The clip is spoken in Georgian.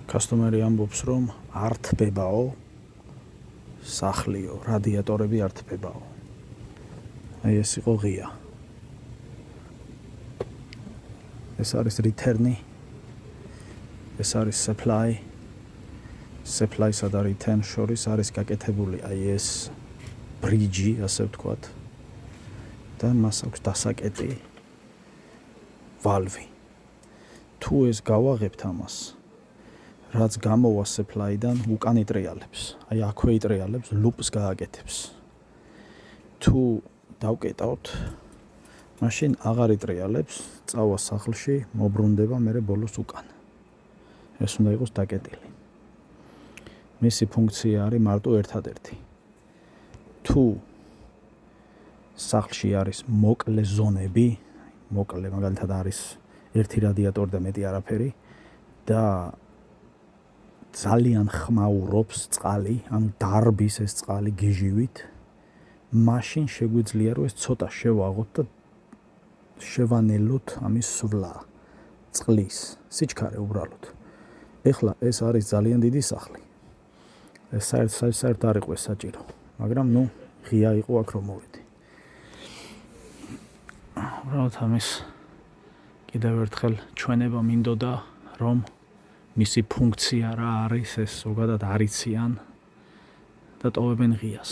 Customary ამბობს, რომ არ თბებაო, სახლიო, რადიატორები არ თბებაო. აი ეს იყო ღია. ეს არის return-ი. ეს არის supply. Supply-სა და return შორის არის გაკეთებული აი ეს bridge-ი, ასე ვთქვათ. და მას აქვს დასაკეტი valve-ი. თუ ეს გავაღებთ ამას, რაც გამოვა supply-დან, უკან იტრიალებს. აი აქვე იტრიალებს, loop-ს გააკეთებს. თუ დავკეტავთ, მაშინ აღარ იტრიალებს, წავა სახლში, მობრუნდება მერე ბოლოს უკან. ეს უნდა იყოს დაკეტილი. მისი ფუნქცია არის მარტო ერთადერთი. თუ სახლში არის მოკლე ზონები, მოკლე მაგალითად არის ერთი რადიატორი და მეტი არაფერი და ძალიან ხმაურობს წყალი, ან დარბის ეს წყალი გიჟივით, მაშინ შეგვიძლია რომ ეს ცოტა შევაღოთ და შევანელოთ ამის სვლა, წყლის, სიჩქარე უბრალოდ. ეხლა ეს არის ძალიან დიდი სახლი. ეს საერთოდ არ იყო საჭირო, მაგრამ ღია იყო აქ რომ მოვედი. უბრალოდ ამის კიდევ ერთხელ ჩვენება მინდოდა, რომ მისი ფუნქცია რა არის, ეს ზოგადად არ იციან და ტოვებენ ღიას.